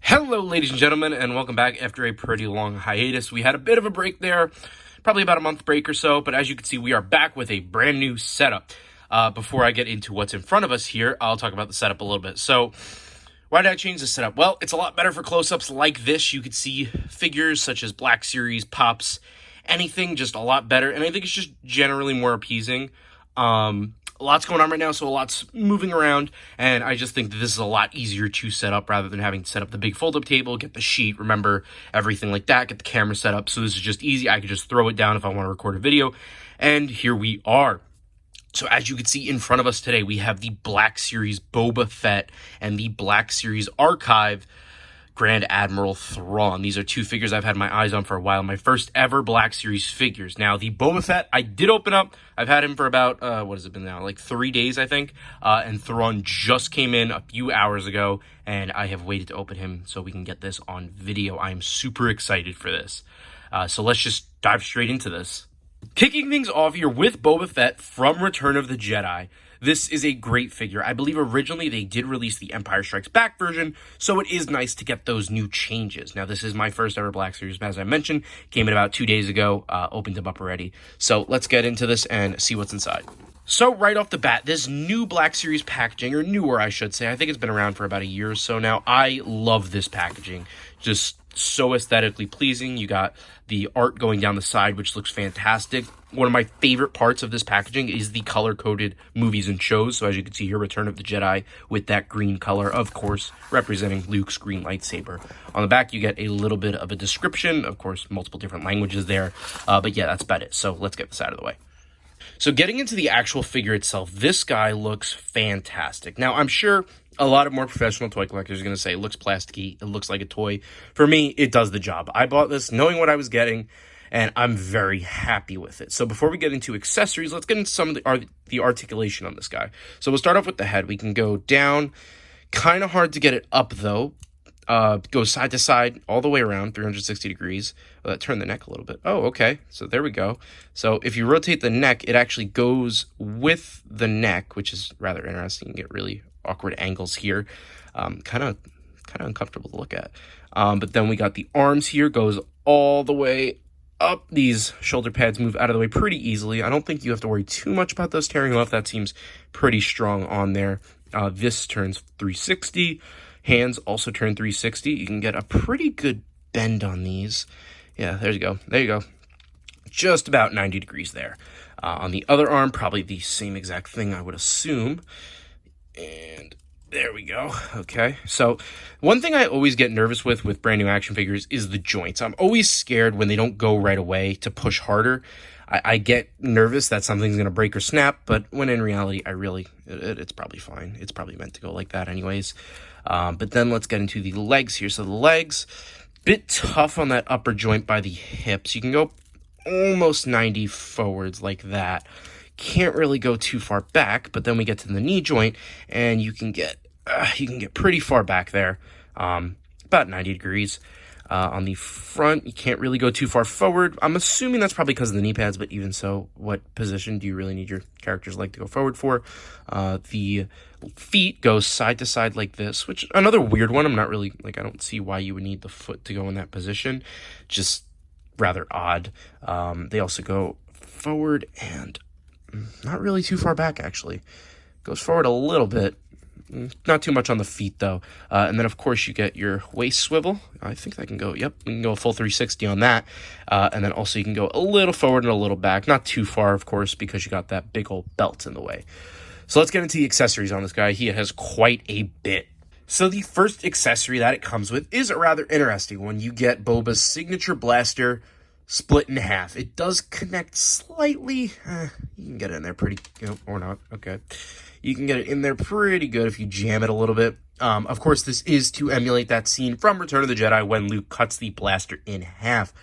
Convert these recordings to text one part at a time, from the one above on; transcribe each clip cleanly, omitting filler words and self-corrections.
Hello, ladies and gentlemen, and welcome back after a pretty long hiatus. We had a bit of a break there, probably about a month break or so, but as you can see, we are back with a brand new setup. Before I get into what's in front of us here, I'll talk about the setup a little bit. So, why did I change the setup? Well, it's a lot better for close-ups like this. You could see figures such as Black Series, Pops, anything just a lot better, and I think it's just generally more appeasing. Lots going on right now, so a lot's moving around, and I just think that this is a lot easier to set up rather than having to set up the big fold-up table, get the sheet, remember everything like that, get the camera set up. So this is just easy. I could just throw it down if I want to record a video, and here we are. So as you can see in front of us today, we have the Black Series Boba Fett and the Black Series Archive Grand Admiral Thrawn. These are two figures I've had my eyes on for a while. My first ever Black Series figures. Now, the Boba Fett, I did open up. I've had him for about, what has it been now? Like 3 days, I think. And Thrawn just came in a few hours ago, and I have waited to open him so we can get this on video. I am super excited for this. So let's just dive straight into this. Kicking things off here with Boba Fett from Return of the Jedi. This is a great figure. I believe originally they did release the Empire Strikes Back version, so it is nice to get those new changes. Now, this is my first ever Black Series, as I mentioned. Came in about 2 days ago, opened him up already. So let's get into this and see what's inside. So right off the bat, this new Black Series packaging, or newer I should say, I think it's been around for about a year or so now. I love this packaging. Just so aesthetically pleasing. You got the art going down the side, which looks fantastic. One of my favorite parts of this packaging is the color-coded movies and shows. So as you can see here, Return of the Jedi with that green color, of course, representing Luke's green lightsaber. On the back, you get a little bit of a description. Of course, multiple different languages there. But yeah, that's about it. So let's get this out of the way. So getting into the actual figure itself, this guy looks fantastic. Now, I'm sure a lot of more professional toy collectors are going to say it looks plasticky, it looks like a toy. For me, it does the job. I bought this knowing what I was getting, and I'm very happy with it. So before we get into accessories, let's get into some of the articulation on this guy. So we'll start off with the head. We can go down. Kind of hard to get it up, though. Goes side to side all the way around 360 degrees. Well, that turned the neck a little bit. Oh, okay. So there we go. So if you rotate the neck, it actually goes with the neck, which is rather interesting. You can get really awkward angles here. Kind of uncomfortable to look at. But then we got the arms here, goes all the way up. These shoulder pads move out of the way pretty easily. I don't think you have to worry too much about those tearing off. That seems pretty strong on there. This turns 360. Hands also turn 360. You can get a pretty good bend on these. Yeah, there you go. There you go. Just about 90 degrees there. On the other arm, probably the same exact thing, I would assume. And there we go. Okay. So one thing I always get nervous with brand new action figures is the joints. I'm always scared when they don't go right away to push harder. I get nervous that something's going to break or snap, but when in reality, it's probably fine. It's probably meant to go like that anyways. But then let's get into the legs here. So the legs, bit tough on that upper joint by the hips. You can go almost 90 forwards like that. Can't really go too far back, but then we get to the knee joint, and you can get pretty far back there, about 90 degrees. On the front, you can't really go too far forward. I'm assuming that's probably because of the knee pads, but even so, what position do you really need your character's leg to go forward for? The feet go side to side like this, which another weird one. I'm not really, I don't see why you would need the foot to go in that position. Just rather odd. They also go forward and not really too far back, actually. Goes forward a little bit. Not too much on the feet, though. And then, of course, you get your waist swivel. I think that can go, yep, we can go a full 360 on that. And then also you can go a little forward and a little back. Not too far, of course, because you got that big old belt in the way. So let's get into the accessories on this guy. He has quite a bit. So the first accessory that it comes with is a rather interesting one. You get Boba's signature blaster split in half. It does connect slightly. You can get it in there pretty, or not. Okay. You can get it in there pretty good if you jam it a little bit. Of course, this is to emulate that scene from Return of the Jedi when Luke cuts the blaster in half.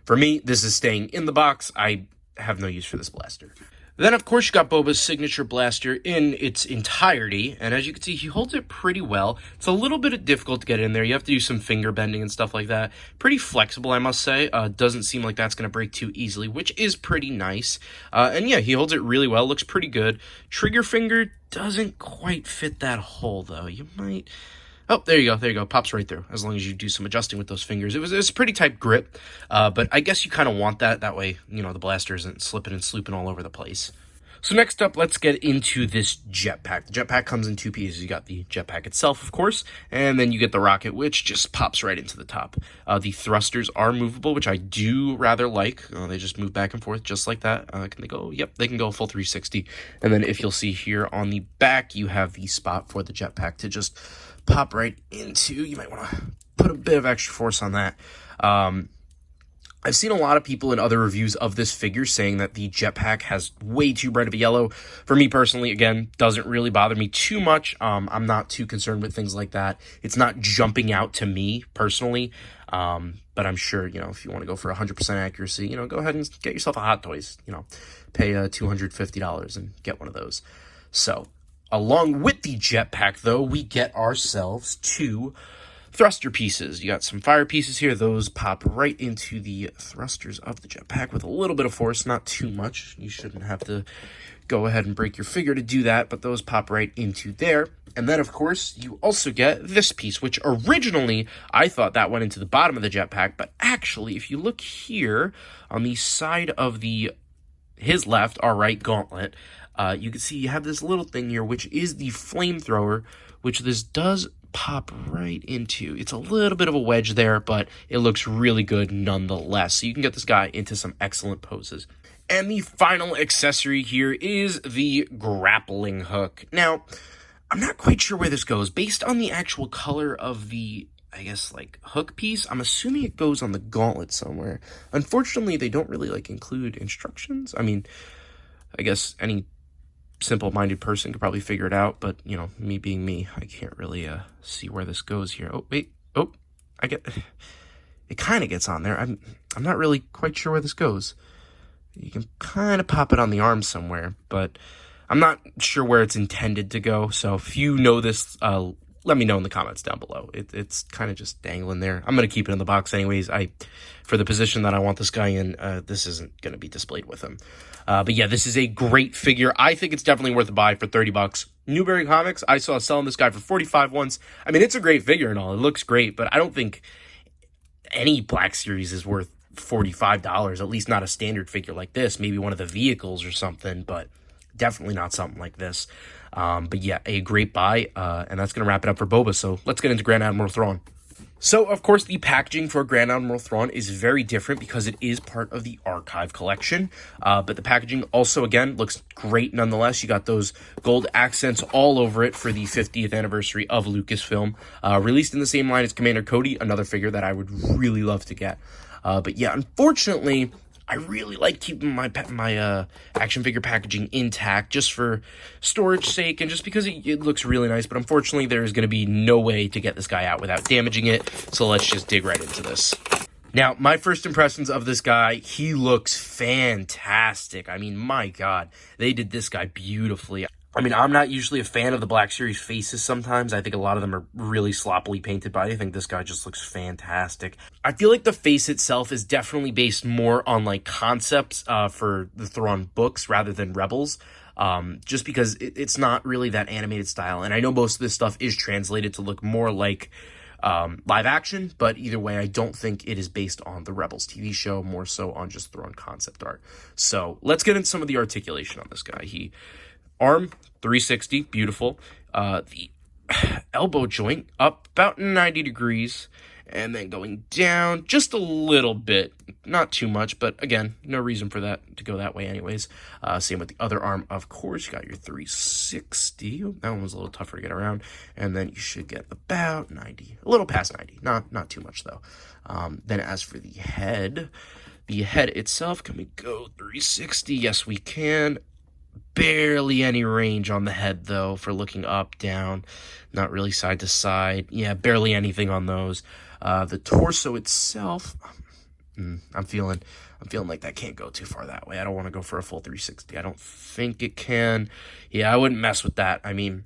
For me, this is staying in the box. I have no use for this blaster. Then, of course, you got Boba's signature blaster in its entirety, and as you can see, he holds it pretty well. It's a little bit difficult to get in there. You have to do some finger bending and stuff like that. Pretty flexible, I must say. Doesn't seem like that's going to break too easily, which is pretty nice. And yeah, he holds it really well. Looks pretty good. Trigger finger doesn't quite fit that hole, though. You might Oh, there you go. There you go. Pops right through. As long as you do some adjusting with those fingers. It was a pretty tight grip, but I guess you kind of want that. That way, you know, the blaster isn't slipping and slooping all over the place. So next up, let's get into this jetpack. The jetpack comes in two pieces. You got the jetpack itself, of course, and then you get the rocket, which just pops right into the top. The thrusters are movable, which I do rather like. They just move back and forth just like that. Can they go? Yep, they can go full 360. And then if you'll see here on the back, you have the spot for the jetpack to just pop right into. You might want to put a bit of extra force on that. I've seen a lot of people in other reviews of this figure saying that the jetpack has way too bright of a yellow. For me personally, again, doesn't really bother me too much. I'm not too concerned with things like that. It's not jumping out to me personally. But I'm sure, you know, if you want to go for 100% accuracy, you know, go ahead and get yourself a Hot Toys, you know, pay $250 and get one of those. So, along with the jetpack, though, we get ourselves two thruster pieces. You got some fire pieces here. Those pop right into the thrusters of the jetpack with a little bit of force, not too much. You shouldn't have to go ahead and break your figure to do that, but those pop right into there. And then, of course, you also get this piece, which originally I thought that went into the bottom of the jetpack, but actually, if you look here on the side of his left, our right gauntlet, you can see you have this little thing here, which is the flamethrower, which this does pop right into. It's a little bit of a wedge there, but it looks really good nonetheless. So you can get this guy into some excellent poses. And the final accessory here is the grappling hook. Now, I'm not quite sure where this goes. Based on the actual color of the, I guess, like, hook piece, I'm assuming it goes on the gauntlet somewhere. Unfortunately, they don't really, like, include instructions. I mean, I guess any simple-minded person could probably figure it out, but, you know, me being me, I can't really see where this goes here. Oh, wait. Oh, it kind of gets on there. I'm not really quite sure where this goes. You can kind of pop it on the arm somewhere, but I'm not sure where it's intended to go. So if you know this, let me know in the comments down below. It's kind of just dangling there. I'm going to keep it in the box anyways. For the position that I want this guy in, this isn't going to be displayed with him. But yeah, this is a great figure. I think it's definitely worth a buy for $30. Newberry Comics, I saw selling this guy for $45 once. I mean, it's a great figure and all. It looks great, but I don't think any Black Series is worth $45, at least not a standard figure like this. Maybe one of the vehicles or something, but definitely not something like this. But yeah, a great buy, and that's going to wrap it up for Boba. So let's get into Grand Admiral Thrawn. So, of course, the packaging for Grand Admiral Thrawn is very different because it is part of the Archive collection. But the packaging also, again, looks great nonetheless. You got those gold accents all over it for the 50th anniversary of Lucasfilm. Released in the same line as Commander Cody, another figure that I would really love to get. But yeah, unfortunately, I really like keeping my action figure packaging intact just for storage sake and just because it looks really nice. But unfortunately, there is going to be no way to get this guy out without damaging it. So let's just dig right into this. Now, my first impressions of this guy, he looks fantastic. I mean, my God, they did this guy beautifully. I mean, I'm not usually a fan of the Black Series faces sometimes. I think a lot of them are really sloppily painted, but I think this guy just looks fantastic. I feel like the face itself is definitely based more on, like, concepts for the Thrawn books rather than Rebels, just because it's not really that animated style. And I know most of this stuff is translated to look more like live action, but either way, I don't think it is based on the Rebels TV show, more so on just Thrawn concept art. So let's get into some of the articulation on this guy. Arm, 360, beautiful. The elbow joint up about 90 degrees, and then going down just a little bit. Not too much, but again, no reason for that to go that way anyways. Same with the other arm, of course. You got your 360. Oh, that one was a little tougher to get around. And then you should get about 90. A little past 90. Not too much, though. Then as for the head itself, can we go 360? Yes, we can. Barely any range on the head, though, for looking up, down, not really side to side. Yeah, barely anything on those. The torso itself, I'm feeling like that can't go too far that way. I don't want to go for a full 360. I don't think it can. Yeah, I wouldn't mess with that. I mean,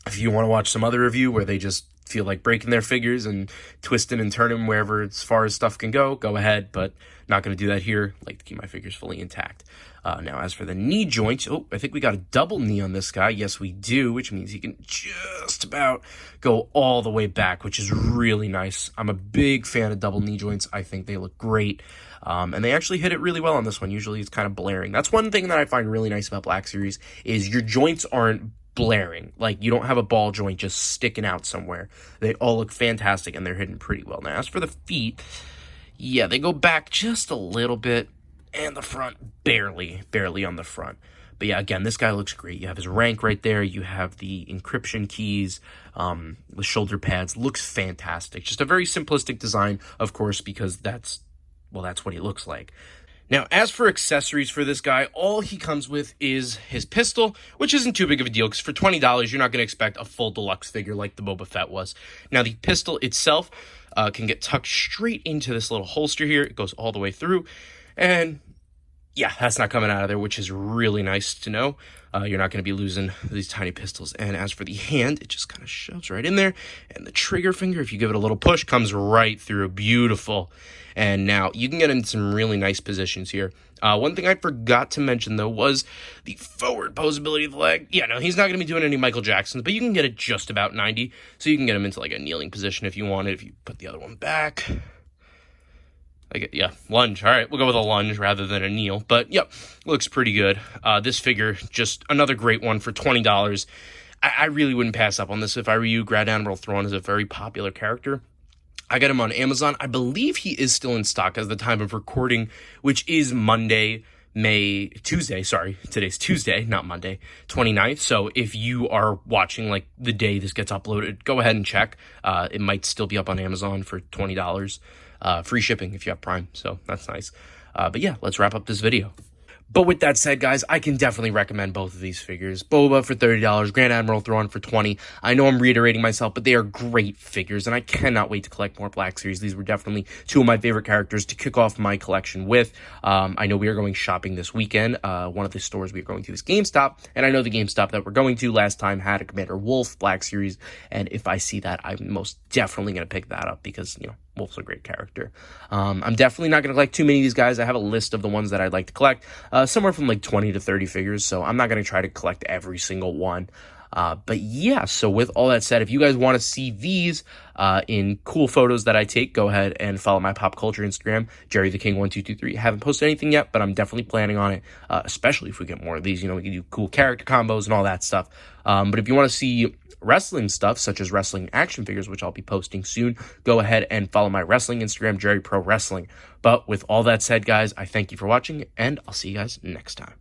if you want to watch some other review where they just feel like breaking their figures and twisting and turning wherever as far as stuff can go ahead, but not going to do that here. I like to keep my figures fully intact. Now, as for the knee joints, I think we got a double knee on this guy. Yes, we do, which means he can just about go all the way back, which is really nice. I'm a big fan of double knee joints. I think they look great. And they actually hit it really well on this one. Usually it's kind of blaring. That's one thing that I find really nice about Black Series is your joints aren't blaring. Like, you don't have a ball joint just sticking out somewhere. They all look fantastic, and they're hidden pretty well. Now, as for the feet, yeah, they go back just a little bit, and the front barely on the front. But yeah, again, this guy looks great. You have his rank right there. You have the encryption keys, the shoulder pads. Looks fantastic. Just a very simplistic design, of course, because that's what he looks like. Now, as for accessories for this guy, all he comes with is his pistol, which isn't too big of a deal, because for $20, you're not going to expect a full deluxe figure like the Boba Fett was. Now, the pistol itself can get tucked straight into this little holster here. It goes all the way through, and yeah, that's not coming out of there, which is really nice to know. You're not going to be losing these tiny pistols. And as for the hand, it just kind of shoves right in there. And the trigger finger, if you give it a little push, comes right through. Beautiful. And now you can get in some really nice positions here. One thing I forgot to mention, though, was the forward posability of the leg. Yeah, no, he's not going to be doing any Michael Jacksons, but you can get it just about 90. So you can get him into like a kneeling position if you want it. If you put the other one back. Yeah, lunge. All right, we'll go with a lunge rather than a kneel. But, yep, looks pretty good. This figure, just another great one for $20. I really wouldn't pass up on this. If I were you, Admiral Thrawn is a very popular character. I got him on Amazon. I believe he is still in stock as the time of recording, which is Tuesday, sorry. Today's Tuesday, not Monday, 29th. So if you are watching, like, the day this gets uploaded, go ahead and check. It might still be up on Amazon for $20. Free shipping if you have Prime, so that's nice. But yeah, let's wrap up this video. But with that said, guys, I can definitely recommend both of these figures. Boba for $30, Grand Admiral Thrawn for $20. I know I'm reiterating myself, but they are great figures, and I cannot wait to collect more Black Series. These were definitely two of my favorite characters to kick off my collection with. I know we are going shopping this weekend. One of the stores we are going to is GameStop, and I know the GameStop that we're going to last time had a Commander Wolf Black Series, and if I see that, I'm most definitely going to pick that up because, you know, Wolf's a great character. I'm definitely not going to collect too many of these guys. I have a list of the ones that I'd like to collect, somewhere from like 20 to 30 figures, so I'm not going to try to collect every single one. But yeah, so with all that said, if you guys want to see these in cool photos that I take, go ahead and follow my pop culture Instagram, JerryTheKing1223. Haven't posted anything yet, but I'm definitely planning on it, especially if we get more of these. You know, we can do cool character combos and all that stuff. But if you want to see wrestling stuff, such as wrestling action figures, which I'll be posting soon, go ahead and follow my wrestling Instagram, Jerry Pro Wrestling. But with all that said, guys, I thank you for watching, and I'll see you guys next time.